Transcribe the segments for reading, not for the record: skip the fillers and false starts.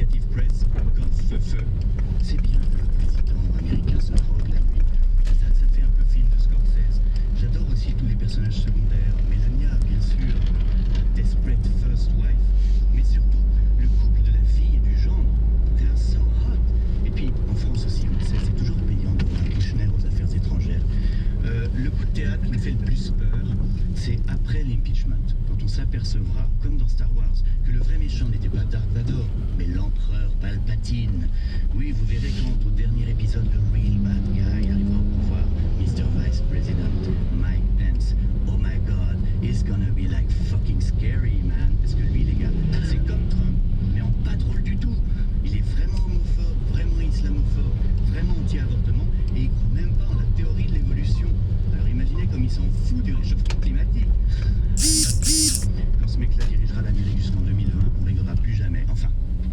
Investigative Press comme feu. C'est bien que le président américain se drogue la nuit. Ça fait un peu film de Scorsese. J'adore aussi tous les personnages secondaires. Melania, bien sûr, la desperate first wife, mais surtout le couple de la fille et du gendre. They're so hot. Et puis, en France aussi, on le sait, c'est toujours payant de voir un Kouchner aux affaires étrangères. Le coup de théâtre qui me fait le plus peur, c'est après l'impeachment, quand on s'apercevra, comme dans Star Wars, que le vrai méchant n'était pas Dark Vador, mais l'empereur Palpatine. Oui, vous verrez quand, au dernier épisode, le real bad guy arrivera au pouvoir, Mr. Vice President Mike Pence. Oh my God, it's gonna be like fucking scary, man. Parce que lui, les gars, c'est comme Trump, mais en pas drôle du tout. Il est vraiment homophobe, vraiment islamophobe, vraiment anti-avortement, et il croit même pas en la théorie de l'évolution. Alors imaginez comme il s'en fout du réchauffement climatique. Quand ce mec-là dirigera l'Amérique jusqu'en 2020, on réglera plus jamais. Enfin,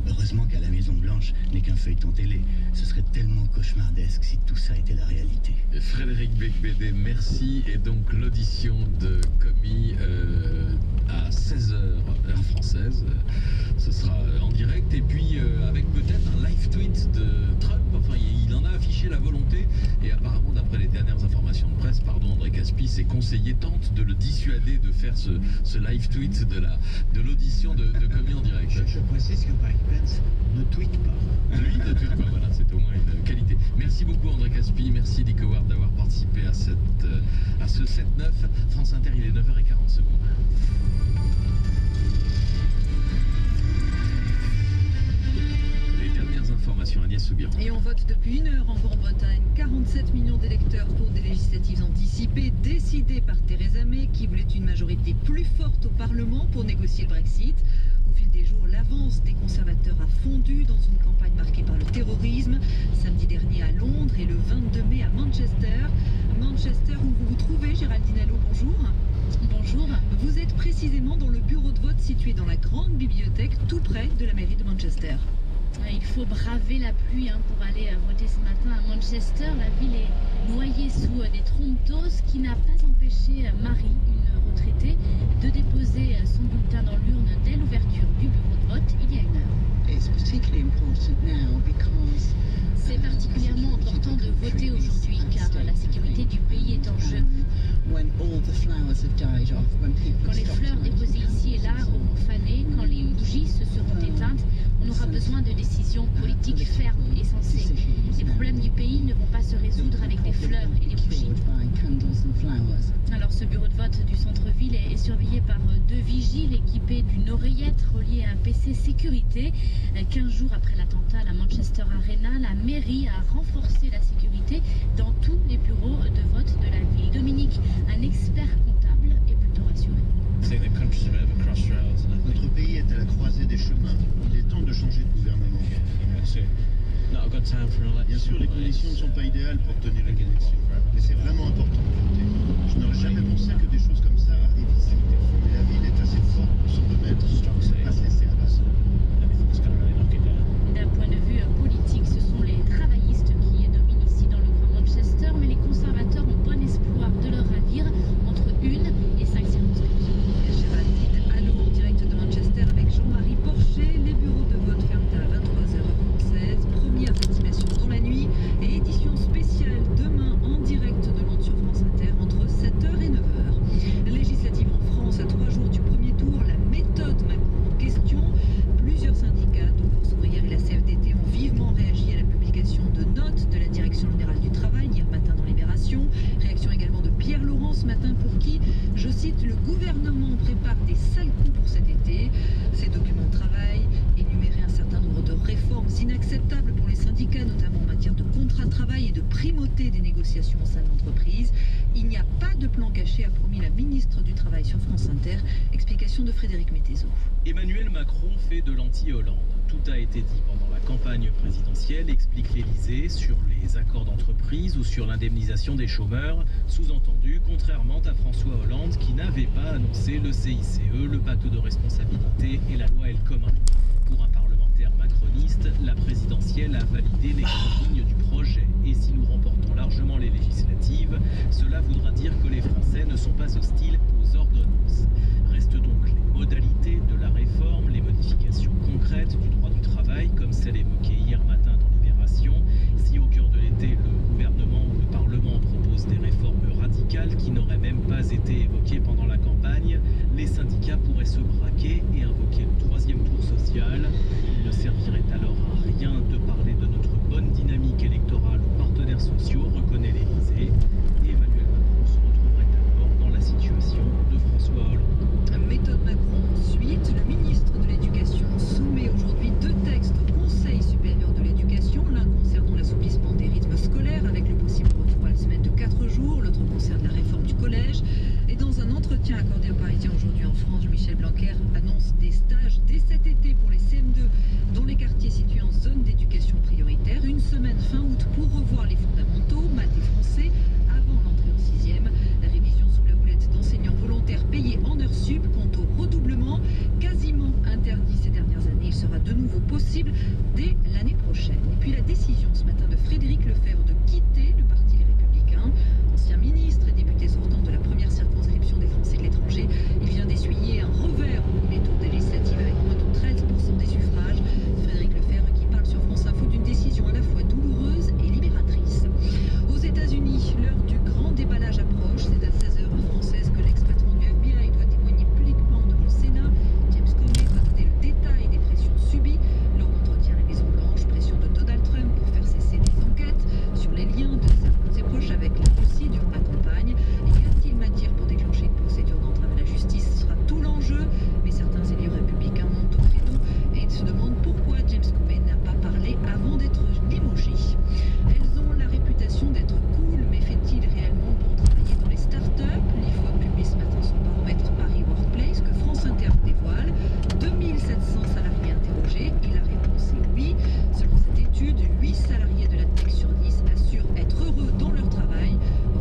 heureusement qu'à la Maison Blanche n'est qu'un feuilleton télé. Ce serait tellement cauchemardesque si tout ça était la réalité. Frédéric Becbédé, merci. Et donc l'audition de Comey à 16h heure française, ce sera en direct. Et puis avec peut-être un live tweet de Trump. Enfin, il en a affiché la volonté. Et apparemment, d'après les dernières informations de presse, André Caspi, ses conseillers tentent de le dissuader de faire ce live tweet de l'audition de Comey en direct. Je précise que Mike Pence ne tweet pas. Lui ne tweet pas, voilà, c'est au moins une qualité. Merci beaucoup André Caspi, merci Dick Howard d'avoir participé à ce 7-9. France Inter, il est 9h40. Les dernières informations, Agnès Soubiran. Et on vote depuis 1 heure en Grande-Bretagne. 47 millions d'électeurs pour des législatives anticipées décidées par Theresa May qui voulait une majorité plus forte au Parlement pour négocier le Brexit. Au fil des jours, l'avance des conservateurs a fondu dans une campagne marquée par le terrorisme. Samedi dernier à Londres et le 22 mai à Manchester. Manchester où vous vous trouvez, Géraldine Allo, bonjour. Bonjour. Vous êtes précisément dans le bureau de vote situé dans la grande bibliothèque tout près de la mairie de Manchester. Il faut braver la pluie pour aller voter ce matin à Manchester. La ville est noyée sous des trompes d'eau, ce qui n'a pas empêché Marie, une retraitée, de déposer son bulletin dans l'urne dès l'ouverture du bureau de vote il y a 1 heure. C'est particulièrement important de voter aujourd'hui car la sécurité du pays est en jeu. Quand les fleurs déposées ici et là auront fané, quand les bougies se seront éteintes, on aura besoin de décisions politiques fermes et sensées. Les problèmes du pays ne vont pas se résoudre avec des fleurs et des bougies. Alors ce bureau de vote du centre-ville est surveillé par 2 vigiles équipés d'une oreillette reliée à un PC sécurité. 15 jours après l'attentat à la Manchester Arena, la mairie a renforcé la sécurité dans tous les bureaux de vote de la ville. Dominique, un expert comptable, est plutôt rassuré. Notre pays est à la croisée des chemins. Il est temps de changer de gouvernement. Bien sûr, les conditions ne sont pas idéales pour tenir une élection, mais c'est vraiment important de voter. Je n'aurais jamais pensé que des choses comme ça arrivent ici. Mais la ville est assez forte pour s'en remettre, pour ne pas se laisser abattre. D'un point de vue politique, ce sont les travaillistes qui dominent ici dans le Grand Manchester, mais les conservateurs ont bon espoir de leur ravir entre 1 et 5 circonscriptions. Géraldine Allo en direct de Manchester avec Jean-Marie Porcher. Les bureaux de vote ferment à 23h française. Premières estimations dans la nuit et édition spéciale demain en direct de Londres sur France Inter entre 7h et 9h. Législative en France à 3 jours du premier tour, la méthode Macron en question. Plusieurs syndicats, dont Force ouvrière et la CFDT, ont vivement réagi à la publication de notes de la Direction générale du travail hier matin dans Libération. Réaction également de Pierre Laurent ce matin pour qui, je cite, le gouvernement prépare des sales coups pour cet été. Ces documents de travail énuméraient un certain nombre de réformes inacceptables pour les syndicats, notamment en matière de contrat de travail et de primauté des négociations au sein de l'entreprise. Il n'y a pas de plan caché, a promis la ministre du Travail sur France Inter. Explication de Frédéric Mettezo. Emmanuel Macron fait de l'anti-Hollande. Tout a été dit pendant la campagne présidentielle, explique l'Élysée, sur les accords d'entreprise ou sur l'indemnisation des chômeurs. Sous-entendu, contrairement à François Hollande qui n'avait pas annoncé le CICE, le pacte de responsabilité et la loi El Khomri. Pour un parlementaire macroniste, la présidentielle a validé les grandes lignes du projet. Et si nous remportons largement les législatives, cela voudra dire que les Français ne sont pas hostiles aux ordonnances. Restent donc les modalités de la réforme, les modifications concrètes du droit du travail, comme quotidien aujourd'hui en France, Michel Blanquer annonce des stages dès cet été pour les CM2 dans les quartiers situés en zone d'éducation prioritaire. Une semaine fin août pour revoir les fondamentaux, maths et français, avant l'entrée en 6e. La révision sous la houlette d'enseignants volontaires payés en heures sup. Quant au redoublement, quasiment interdit ces dernières années, il sera de nouveau possible dès l'année prochaine. Et puis la décision ce matin de Frédéric Lefebvre de quitter le Parti Les Républicains. Ancien ministre et député sortant de la première circonscription des Français de l'étranger, il vient d'essuyer un revers au premier tour des législatives avec moins de 13% des suffrages. Frédéric Lefebvre qui parle sur France Info d'une décision à la fois douloureuse et libératrice. Aux États-Unis, l'heure du grand déballage approche. C'est à 16h française que l'ex-patron du FBI doit témoigner publiquement devant le Sénat. James Comey doit donner le détail des pressions subies lors d'entretiens à la Maison-Blanche. Pression de Donald Trump pour faire cesser les enquêtes sur les liens de ses proches avec la Russie durant la campagne. Y a-t-il matière pour déclencher une procédure d'entrave à la justice? Ce sera tout l'enjeu. Mais certains élus républicains montent au créneau et se demandent pourquoi James Comey n'a pas parlé avant d'être limogé. Elles ont la réputation d'être cool, mais fait-il réellement bon travailler dans les startups? L'IFOP publie ce matin son baromètre Paris Workplace que France Inter dévoile. 2700 salariés interrogés et la réponse est oui. Selon cette étude, 8 salariés de la tech sur 10 assurent être heureux dans leur travail.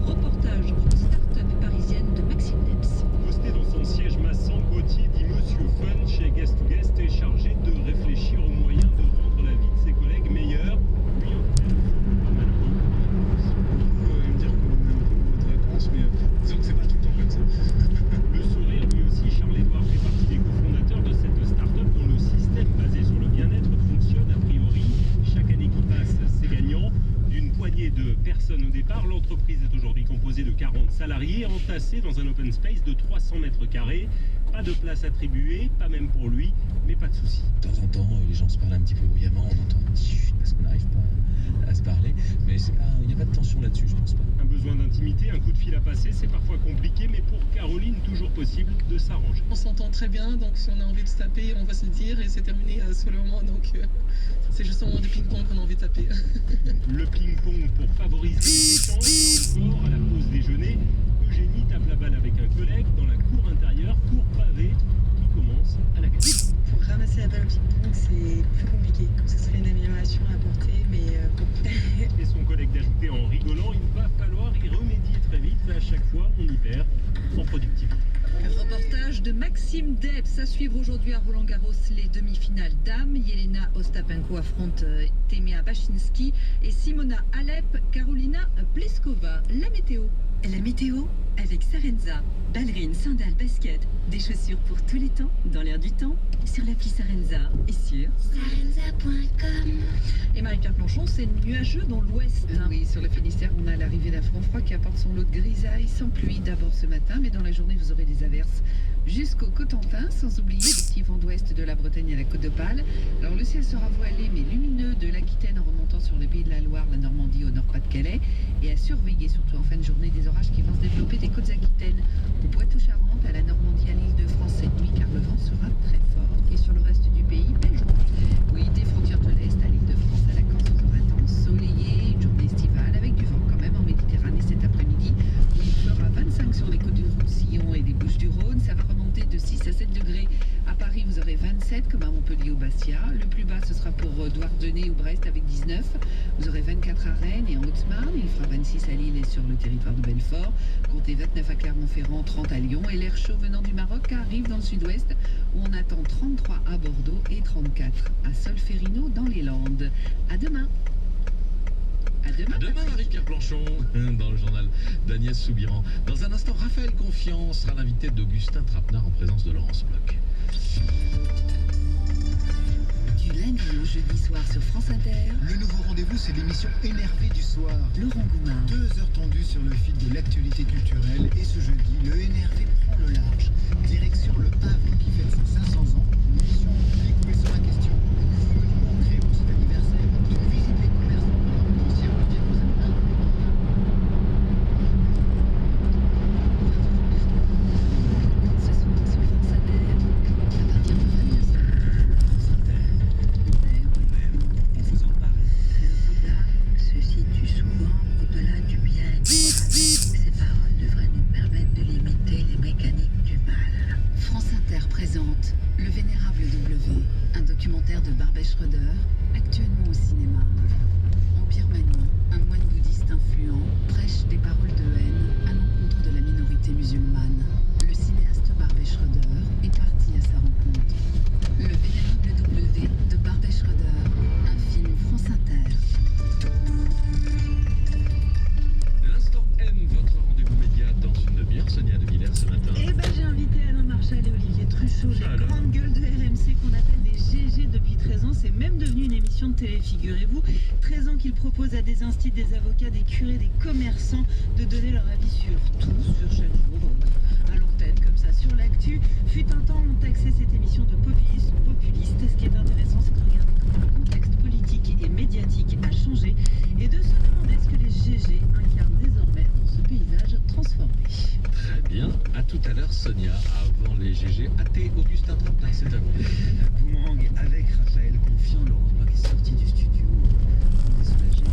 Reportage d'une start-up parisienne de Maxime Debs. Posté dans son siège massant, Gauthier dit Monsieur Fun chez Guest to Guest est chargé de réfléchir aux moyens de rendre la vie de ses collègues meilleure. Lui, en fait, pas mal dit. Me dire qu'on est un peu votre réponse, mais disons que c'est pas tout le temps comme ça. Le sourire, lui aussi, Charles-Édouard fait partie des cofondateurs de cette start-up dont le système basé sur le bien-être fonctionne a priori. Chaque année qui passe, c'est gagnant. D'une poignée de personnes au départ, l'entreprise est aujourd'hui composée de 40 salariés entassés dans un open space de 300 mètres carrés. Pas de place attribuée, pas même pour lui, mais pas de souci. De temps en temps, les gens se parlent un petit peu bruyamment, on entend un petit chut parce qu'on n'arrive pas à se parler, mais il n'y a pas de tension là-dessus, je pense pas. Un besoin d'intimité, un coup de fil à passer, c'est parfois compliqué, mais pour Caroline, toujours possible de s'arranger. On s'entend très bien, donc si on a envie de se taper, on va se le dire et c'est terminé sur le moment. Donc c'est juste au moment du ping-pong qu'on a envie de taper. Le ping-pong pour favoriser l'échange, là encore, à la pause déjeuner, Eugénie tape la balle avec un collègue dans la cour intérieure, cour pavée, qui commence à la gagner. Pour ramasser la balle au ping-pong, c'est plus compliqué. Ce serait une amélioration à apporter, mais bon. Et son collègue d'ajouter en rigolant, il va falloir y remédier très vite, à chaque fois on y perd en productivité. Reportage de Maxime Debs. À suivre aujourd'hui à Roland-Garros les demi-finales dames. Yelena Ostapenko affronte Temia Bachinski et Simona Alep, Karolina Pliskova. La météo. La météo avec Sarenza. Ballerines, sandales, baskets, des chaussures pour tous les temps, dans l'air du temps, sur l'appli Sarenza et sur Sarenza.com. Et Marie-Pierre Planchon, c'est nuageux dans l'ouest. Oui, sur le Finistère, on a l'arrivée d'un front froid qui apporte son lot de grisaille, sans pluie d'abord ce matin, mais dans la journée, vous aurez des averses jusqu'au Cotentin, sans oublier les petits vents d'ouest de la Bretagne à la Côte d'Opale. Alors le ciel sera voilé mais lumineux de l'Aquitaine en remontant sur le pays de la Loire, la Normandie au Nord-Pas-de-Calais, et à surveiller surtout en fin de journée des orages qui vont se développer des côtes aquitaines au Poitou-Charentes, à la Normandie, à l'Île-de-France cette nuit, car le vent sera très fort. Et sur le reste du pays, belle journée. Oui, des frontières de l'Est à l'Île-de-France, à la Corse aux orages intenses, soleillé, une journée estivale avec du vent quand même en Méditerranée cet après-midi, où il fera 25 sur les côtes du Roussillon et des Bouches-du-Rhône. Ça va remonter de 6 à 7 degrés. À Paris, vous aurez 27, comme à Montpellier ou Bastia. Le plus bas, ce sera pour Douarnenez ou Brest avec 19. Vous aurez 24 à Rennes et en Haute-Marne. Il fera 26 à Lille et sur le territoire de Belfort. Comptez 29 à Clermont-Ferrand, 30 à Lyon. Et l'air chaud venant du Maroc arrive dans le sud-ouest, où on attend 33 à Bordeaux et 34 à Solferino dans les Landes. À demain. À demain, Marie-Pierre Planchon, dans le journal d'Agnès Soubiran. Dans un instant, Raphaël Confiance sera l'invité d'Augustin Trapenard en présence de Laurence Bloch. du lundi au jeudi soir sur France Inter. Le nouveau rendez-vous, c'est l'émission Énervé du soir. Laurent Goumard. 2 heures tendues sur le fil de l'actualité culturelle. Et ce jeudi, le Énervé prend le large. Direction le Havre qui fête ses 500 ans. Une émission publique où il sera question de nouveaux menus concrets pour cet anniversaire, d'une visite des commerces dans l'ancien budget aux Alpes. Ce soir sur France Inter, à partir de 22h. France Inter. On vous en parle. Le Bouddha se situe souvent au-delà du bien et du mal. Ces paroles devraient nous permettre de limiter les mécanismes de Barbet Schroeder, actuellement au cinéma. En Birmanie, un moine bouddhiste influent prêche des paroles de haine à l'encontre de la minorité musulmane. Le cinéaste Barbet Schroeder est parti à sa rencontre. Le vénérable W de Barbet Schroeder, un film France Inter. L'instant M, votre rendez-vous média dans une demi-heure. Sonia De Villers ce matin. Eh ben, j'ai invité Alain Marchal et Olivier Truchot, les grandes gueules de RMC qu'on appelle des GG depuis 13 ans. C'est même devenu une émission de télé, figurez-vous. 13 ans qu'ils proposent à des instituts, des avocats, des curés, des commerçants de donner leur avis sur tout, sur chaque jour, à l'antenne, comme ça, sur l'actu. Fut un temps, on taxait cette émission de populiste. Ce qui est intéressant, c'est de regarder comment le contexte politique et médiatique a changé et de se demander ce que les GG incarnent désormais dans ce paysage transformé. Très bien. À tout à l'heure, Sonia. Avant les GG, AT, Augustin Trappin, c'est à vous. Boomerang avec Raphaël Confiant, Laurence Bach est sortie du studio. On est soulagé.